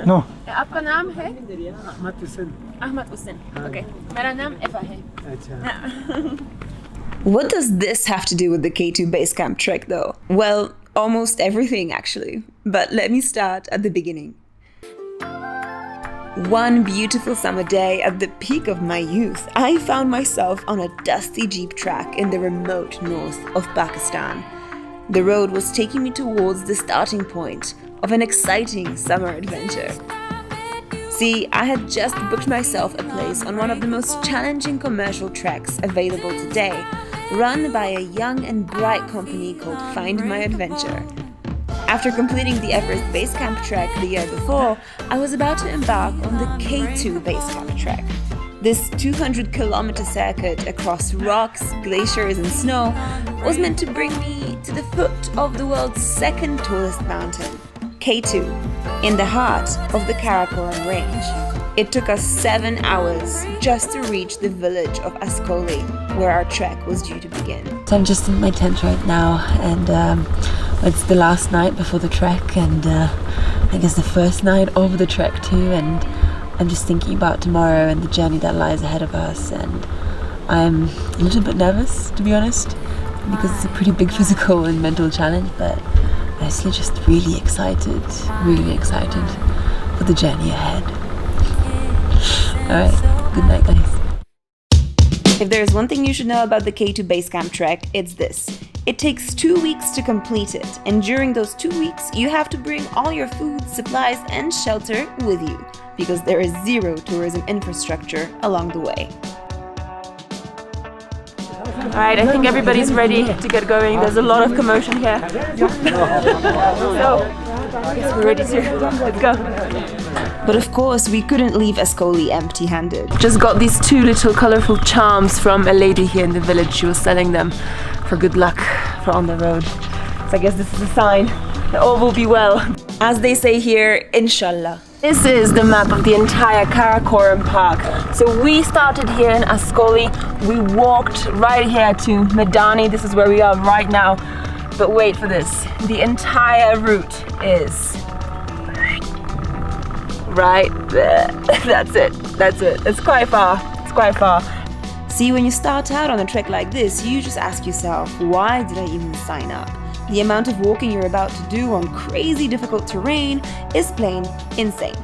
No आपका नाम है अहमद हुसैन अहमद हुसैन ओके मेरा नाम एफा है अच्छा What does this have to do with the K2 base camp trek though? Well, almost everything actually. But let me start at the beginning. One beautiful summer day at the peak of my youth, I found myself on a dusty jeep track in the remote north of Pakistan. The road was taking me towards the starting point of an exciting summer adventure. See, I had just booked myself a place on one of the most challenging commercial treks available today, run by a young and bright company called Find My Adventure. After completing the Everest Base Camp trek the year before, I was about to embark on the K2 Base Camp trek. This 200-kilometer circuit across rocks, glaciers and snow was meant to bring me to the foot of the world's second tallest mountain, K2, in the heart of the Karakoram range. It took us 7 hours just to reach the village of Ascoli, where our trek was due to begin. So I'm just in my tent right now, and it's the last night before the trek, and I guess the first night of the trek too, and I'm just thinking about tomorrow and the journey that lies ahead of us, and I'm a little bit nervous, to be honest, because it's a pretty big physical and mental challenge, but honestly just really excited for the journey ahead. Alright, good night guys. If there's one thing you should know about the K2 Base Camp trek, it's this. It takes 2 weeks to complete it, and during those 2 weeks, you have to bring all your food, supplies, and shelter with you, because there is zero tourism infrastructure along the way. Alright, I think everybody's ready to get going. There's a lot of commotion here. So, I guess we're ready to. Let's go. But of course, we couldn't leave Ascoli empty-handed. Just got these 2 little colorful charms from a lady here in the village. She was selling them for good luck for on the road. So I guess this is a sign that all will be well. As they say here, Inshallah. This is the map of the entire Karakoram Park. So we started here in Ascoli. We walked right here to Medani. This is where we are right now. But wait for this. The entire route is right there. That's it. It's quite far. See, when you start out on a trek like this, you just ask yourself, why did I even sign up? The amount of walking you're about to do on crazy difficult terrain is plain insane.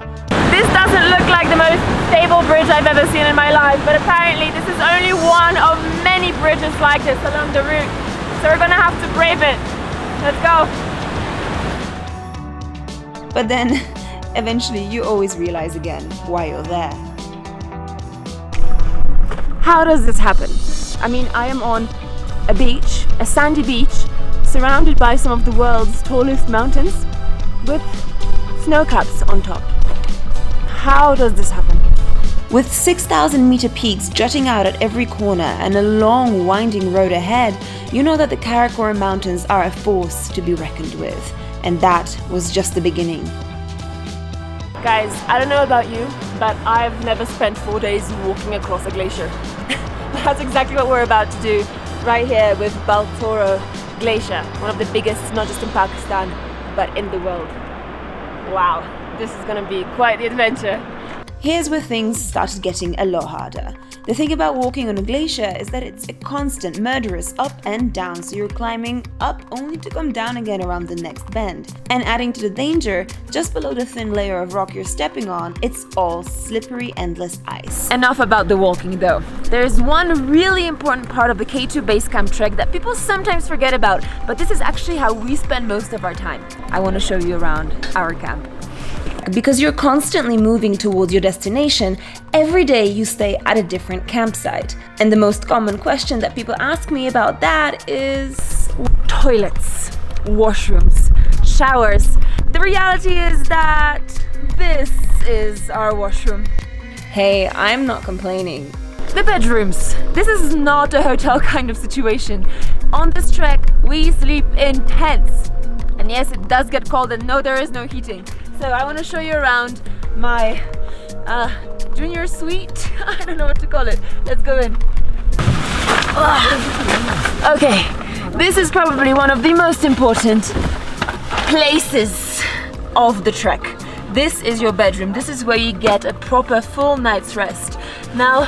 This doesn't look like the most stable bridge I've ever seen in my life, but apparently this is only one of many bridges like this along the route. So we're gonna have to brave it. Let's go. But then, eventually you always realize again why you're there. How does this happen? I mean, I am on a beach, a sandy beach, surrounded by some of the world's tallest mountains with snow caps on top. How does this happen? With 6,000-meter peaks jutting out at every corner and a long, winding road ahead, you know that the Karakoram Mountains are a force to be reckoned with. And that was just the beginning. Guys, I don't know about you, but I've never spent 4 days walking across a glacier. That's exactly what we're about to do right here with Baltoro Glacier, one of the biggest not just in Pakistan, but in the world. Wow, this is gonna be quite the adventure. Here's where things started getting a lot harder. The thing about walking on a glacier is that it's a constant murderous up and down, so you're climbing up only to come down again around the next bend. And adding to the danger, just below the thin layer of rock you're stepping on, it's all slippery, endless ice. Enough about the walking though. There's one really important part of the K2 Base Camp trek that people sometimes forget about, but this is actually how we spend most of our time. I want to show you around our camp. Because you're constantly moving towards your destination, every day you stay at a different campsite. And the most common question that people ask me about that is toilets, washrooms, showers. The reality is that this is our washroom. Hey, I'm not complaining. The bedrooms. This is not a hotel kind of situation. On this trek, we sleep in tents. And yes, it does get cold and no, there is no heating. So I want to show you around my junior suite. I don't know what to call it. Let's go in. Okay, this is probably one of the most important places of the trek. This is your bedroom. This is where you get a proper full night's rest. Now,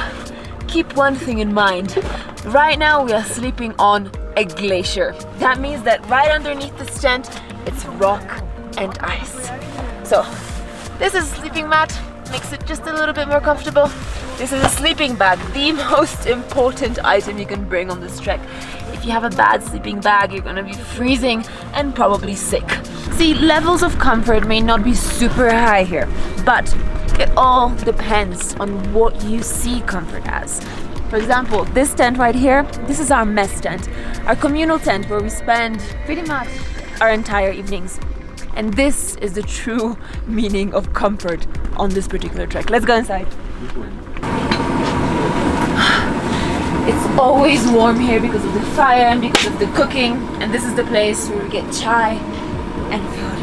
keep one thing in mind. Right now we are sleeping on a glacier. That means that right underneath this tent, it's rock and ice. So, this is a sleeping mat, makes it just a little bit more comfortable. This is a sleeping bag, the most important item you can bring on this trek. If you have a bad sleeping bag, you're gonna be freezing and probably sick. See, levels of comfort may not be super high here, but it all depends on what you see comfort as. For example, this tent right here, this is our mess tent, our communal tent where we spend pretty much our entire evenings. And this is the true meaning of comfort on this particular trek. Let's go inside. It's always warm here because of the fire and because of the cooking. And this is the place where we get chai and food.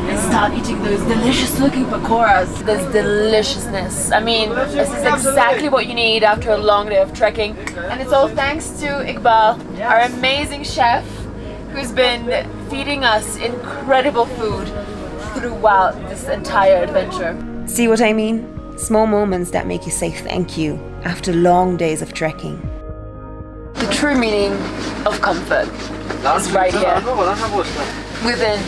And start eating those delicious looking pakoras. This deliciousness. I mean, this is exactly what you need after a long day of trekking. And it's all thanks to Iqbal, our amazing chef, who's been feeding us incredible food throughout this entire adventure. See what I mean? Small moments that make you say thank you after long days of trekking. The true meaning of comfort is right here, within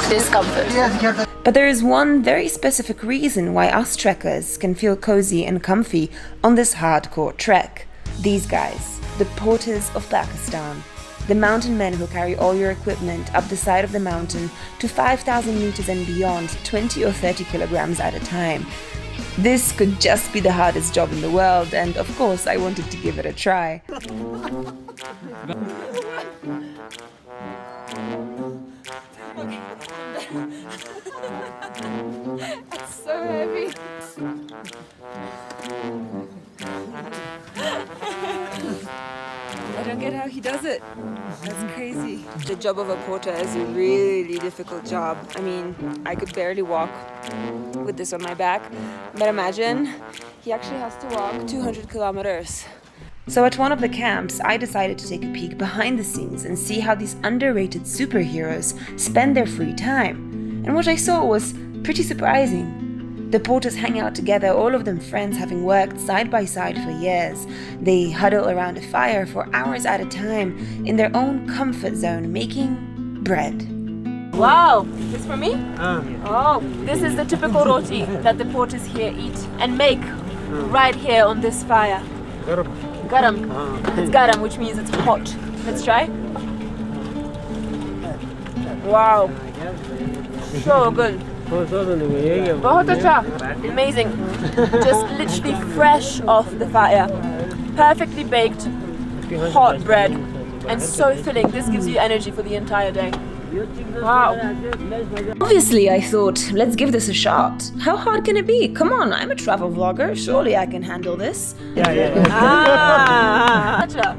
this comfort. But there is one very specific reason why us trekkers can feel cozy and comfy on this hardcore trek. These guys, the porters of Pakistan. The mountain men who carry all your equipment up the side of the mountain to 5,000 meters and beyond, 20 or 30 kilograms at a time. This could just be the hardest job in the world, and of course I wanted to give it a try. It's so heavy. I don't get how he does it. That's crazy. The job of a porter is a really difficult job. I mean, I could barely walk with this on my back, but imagine he actually has to walk 200 kilometers. So at one of the camps, I decided to take a peek behind the scenes and see how these underrated superheroes spend their free time. And what I saw was pretty surprising. The porters hang out together, all of them friends having worked side by side for years. They huddle around a fire for hours at a time in their own comfort zone, making bread. Wow, this for me? Oh, this is the typical roti that the porters here eat and make right here on this fire. Garam. It's garam, which means it's hot. Let's try. Wow, so good. Bahut acha. Amazing. Just literally fresh off the fire. Perfectly baked, hot bread, and so filling. This gives you energy for the entire day. Wow. Obviously, I thought, let's give this a shot. How hard can it be? Come on, I'm a travel vlogger. Surely I can handle this. Ah, acha.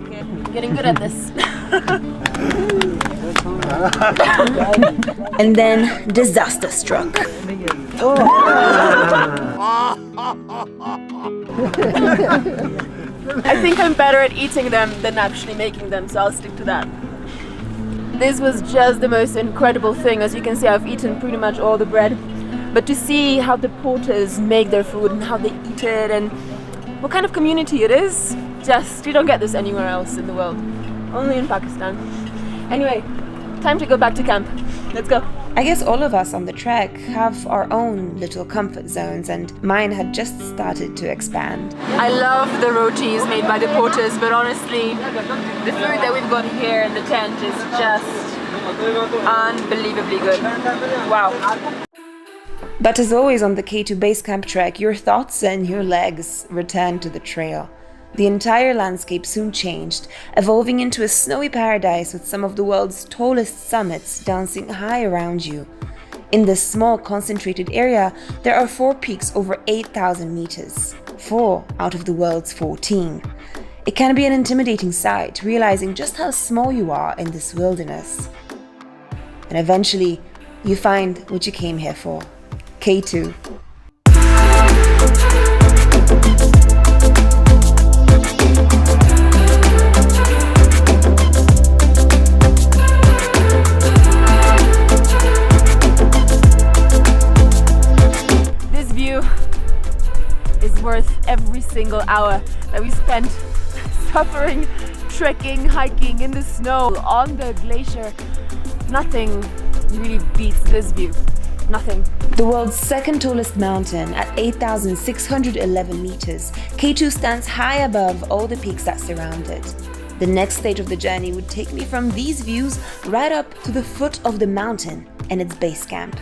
Okay, getting good at this. And then disaster struck. I think I'm better at eating them than actually making them, so I'll stick to that. This was just the most incredible thing. As you can see, I've eaten pretty much all the bread. But to see how the porters make their food and how they eat it and what kind of community it is, you don't get this anywhere else in the world. Only in Pakistan. Anyway, time to go back to camp. Let's go. I guess all of us on the trek have our own little comfort zones, and mine had just started to expand. I love the rotis made by the porters, but honestly, the food that we've got here in the tent is just unbelievably good. Wow. But as always on the K2 base camp trek, your thoughts and your legs return to the trail. The entire landscape soon changed, evolving into a snowy paradise with some of the world's tallest summits dancing high around you. In this small concentrated area, there are 4 peaks over 8,000 meters, 4 out of the world's 14. It can be an intimidating sight, realizing just how small you are in this wilderness. And eventually, you find what you came here for, K2. single hour that we spent suffering, trekking, hiking in the snow on the glacier. Nothing really beats this view. Nothing. The world's second tallest mountain at 8,611 meters, K2 stands high above all the peaks that surround it. The next stage of the journey would take me from these views right up to the foot of the mountain and its base camp.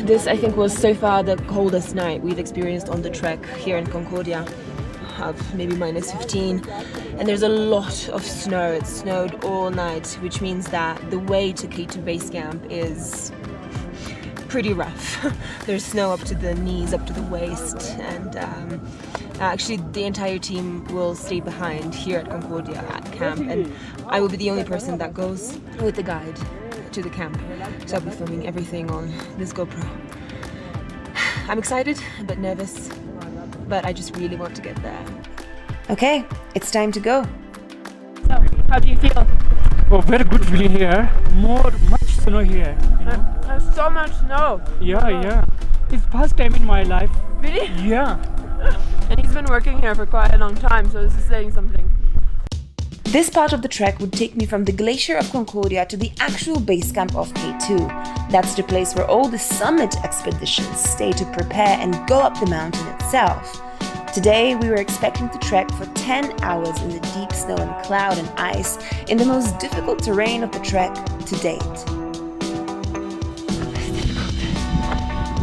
This, I think, was so far the coldest night we've experienced on the trek here in Concordia, of maybe -15, and there's a lot of snow. It snowed all night, which means that the way to K2 base camp is pretty rough. There's snow up to the knees, up to the waist, and actually the entire team will stay behind here at Concordia at camp, and I will be the only person that goes with the guide to the camp, so I'll be filming everything on this GoPro. I'm excited but nervous, but I just really want to get there. Okay, it's time to go. So, how do you feel? Oh, very good feeling here. Much snow here. You know? There's so much snow. Yeah. It's first time in my life. Really? Yeah. And he's been working here for quite a long time, so this is saying something. This part of the trek would take me from the Glacier of Concordia to the actual base camp of K2. That's the place where all the summit expeditions stay to prepare and go up the mountain itself. Today, we were expecting to trek for 10 hours in the deep snow and cloud and ice in the most difficult terrain of the trek to date.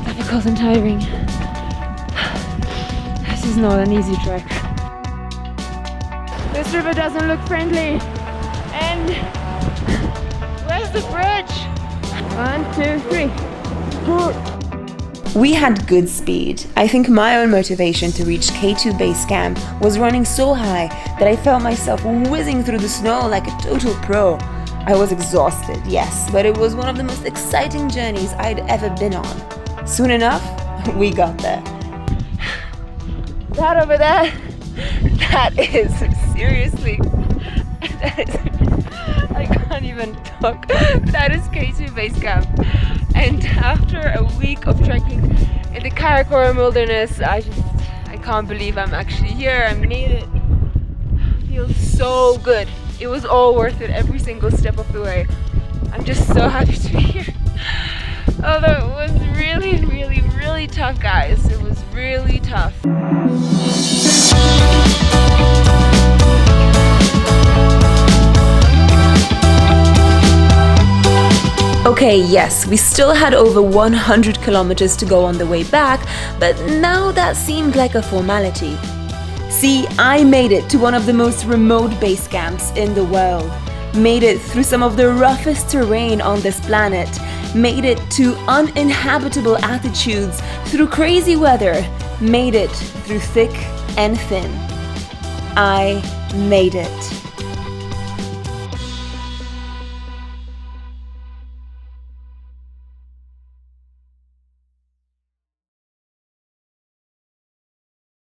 Difficult and tiring. This is not an easy trek. This river doesn't look friendly. And where's the bridge? 1, 2, 3. We had good speed. I think my own motivation to reach K2 base camp was running so high that I felt myself whizzing through the snow like a total pro. I was exhausted, yes, but it was one of the most exciting journeys I'd ever been on. Soon enough, we got there. That over there, that is seriously, I can't even talk. That is K2 base camp. And after a week of trekking in the Karakoram wilderness, I can't believe I'm actually here. I made it. It feels so good. It was all worth it, every single step of the way. I'm just so happy to be here. Although it was really, really, really tough, guys. It was really tough. Okay, yes, we still had over 100 kilometers to go on the way back, but now that seemed like a formality. See, I made it to one of the most remote base camps in the world. Made it through some of the roughest terrain on this planet. Made it to uninhabitable altitudes, through crazy weather. Made it through thick and thin. I made it.